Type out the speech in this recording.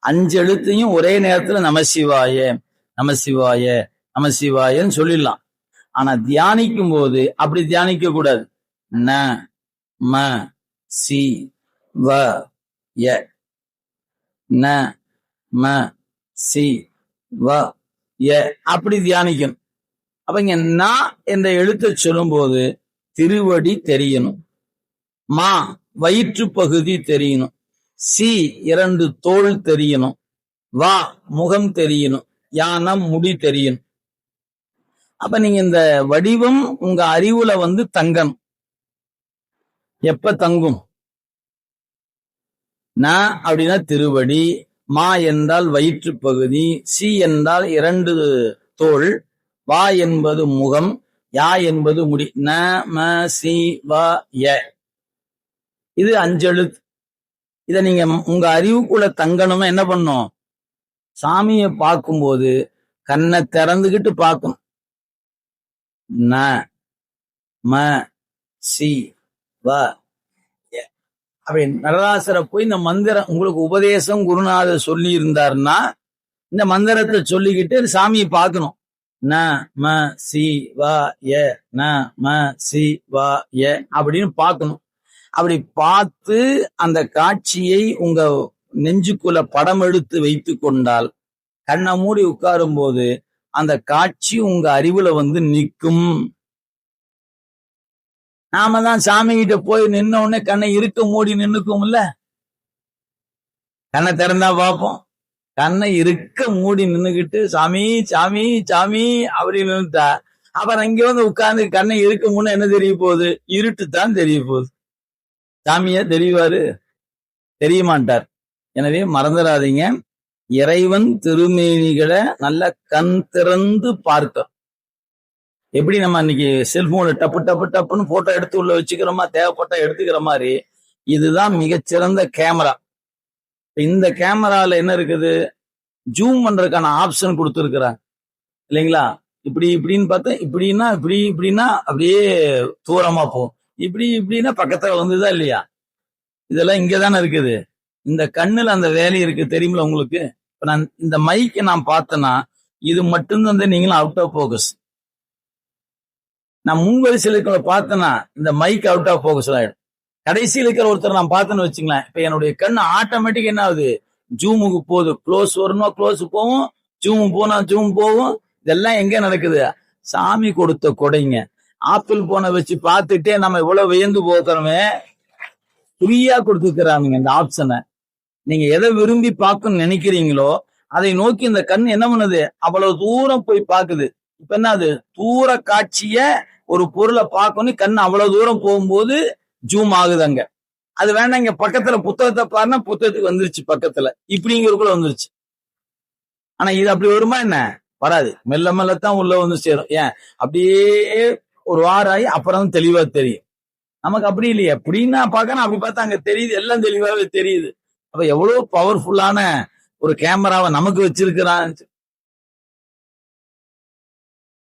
5 எழுத்தையும் ஒரே நேரத்துல நமசிவாய நமசிவாய நமசிவாயன்னு சொல்லிடலாம். ஆனா தியானிக்கும் போது அப்படி தியானிக்க கூடாது. ந ம சி வ ய ந ம சி வ ய அப்படி தியானிக்கணும். அப்ப இங்க நா என்ற எழுத்தை சொல்லும் போது திருவடி தெரியணும், மா வயிற்று பகுதி தெரியணும், சி 2 தோள் தெரியணும், வா முகம் தெரியணும், யானம் முடி தெரியணும். அப்ப நீங்க இந்த வடிவம் உங்க அறிவுல தங்கணும். எப்ப தங்கும்? ந அப்படின்னா திருவடி, மா என்றால் வயிற்று பகுதி, சி என்றால் 2 தோள், வா என்பது முகம், யா என்பது முடி. ந ம சி வ ய இது 5 எழுத்து. இத நீங்க உங்க அறிவுக்குள்ள தங்கணுமா என்ன பண்ணும்? சாமியை பார்க்கும்போது கண்ணை திறந்துகிட்டு பார்க்கணும். ந ம சி வ ய அப்படி நடராசரை போய் இந்த மந்திரம் உங்களுக்கு உபதேசம் குருநாதர் சொல்லி இருந்தாருன்னா இந்த மந்திரத்தை சொல்லிக்கிட்டு சாமியை பார்க்கணும். ந ம சி வ ய ந ம சி வ ய அப்படின்னு பார்க்கணும். அப்படி பார்த்து அந்த காட்சியை உங்க நெஞ்சுக்குள்ள படம் எடுத்து வைத்து கொண்டால் கண்ணை மூடி உட்காரும் போது அந்த காட்சி உங்க அறிவுல நிற்கும். நாம தான் சாமி கிட்ட போய் நின்ன உடனே கண்ணை இருக்க மூடி நின்னுக்கும்ல, கண்ணை திறந்தா பார்ப்போம். கண்ணை இருக்க மூடி நின்னுகிட்டு சாமி சாமி சாமி அப்படின்னு நின்னுட்டா அப்புறம் அங்கே உட்கார்ந்து கண்ணை இருக்க முன்ன என்ன தெரிய போகுது? இருட்டு தான் தெரிய போகுது. சாமியா தெரிவாரு? தெரிய மாட்டார். எனவே மறந்துடாதீங்க, இறைவன் திருமேனிகளை நல்ல கண் திறந்து பார்க்க. எப்படி நம்ம இன்னைக்கு செல்போன்ல டப்பு டப்பு டப்புன்னு போட்டோ எடுத்து உள்ள வச்சுக்கிறோமா, தேவைப்பட்டா எடுத்துக்கிற மாதிரி இதுதான் மிகச்சிறந்த கேமரா. இந்த கேமரால என்ன இருக்குது? ஜூம் பண்றதுக்கான ஆப்ஷன் கொடுத்துருக்கிறாங்க இல்லைங்களா? இப்படி இப்படின்னு பார்த்தா இப்படின்னா இப்படி இப்படின்னா அப்படியே தூரமா போகும், இப்படி இப்படின்னா பக்கத்துல வந்துதா இல்லையா? இதெல்லாம் இங்கதானே இருக்குது. இந்த கண்ணுல அந்த வேலை இருக்கு தெரியுமில உங்களுக்கு. இப்ப நான் இந்த மைக்கை நான் பார்த்தேன்னா இது மட்டும்தான் நீங்களும் அவுட் ஆஃப் போக்கஸ். நான் முன்வரிசையில் இருக்கிற பார்த்தேன்னா இந்த மைக் அவுட் ஆஃப் போக்கஸ் ஆயிடும். கடைசியில் இருக்கிற ஒருத்தர் நான் பார்த்தேன்னு வச்சுங்களேன், இப்ப என்னுடைய கண்ணு ஆட்டோமேட்டிக் என்ன ஆகுது? ஜூமுக்கு போகுது. க்ளோஸ் வரணும் க்ளோஸ் போகும், ஜூம் போனா ஜூம் போகும். இதெல்லாம் எங்க நடக்குது? சாமி கொடுத்த கொடைங்க. ஆப்பிள் போனை வச்சு பார்த்துட்டே நம்ம இவ்வளவு வியந்து போகிறோமே, ஃப்ரீயா கொடுத்துக்கிறாங்க இந்த ஆப்ஷனை. நீங்க எதை விரும்பி பார்க்கணும்னு நினைக்கிறீங்களோ அதை நோக்கி இந்த கண் என்ன பண்ணுது? அவ்வளவு தூரம் போய் பார்க்குது. இப்ப என்ன அது? தூர காட்சிய ஒரு பொருளை பார்க்கணும், கண் அவ்வளவு தூரம் போகும்போது ஜூம் ஆகுது அங்க. அது வேண்டாம், இங்க பக்கத்துல புத்தகத்தை பாருன்னா புத்தகத்துக்கு வந்துருச்சு, பக்கத்துல இப்படிங்கிறதுக்குள்ள வந்துருச்சு. ஆனா இது அப்படி வருமா என்ன? வராது. மெல்ல மெல்லத்தான் உள்ள சேரும். ஏன்? அப்படியே ஒரு வாரம் ஆகி அப்புறம் தெளிவா தெரியும். நமக்கு அப்படி இல்லையே, எப்படின்னா பார்க்கணும், அப்படி பார்த்தா அங்க தெரியுது, எல்லாம் தெளிவாவே தெரியுது. அப்ப எவ்வளவு பவர்ஃபுல்லான ஒரு கேமராவை நமக்கு வச்சிருக்கிறான்.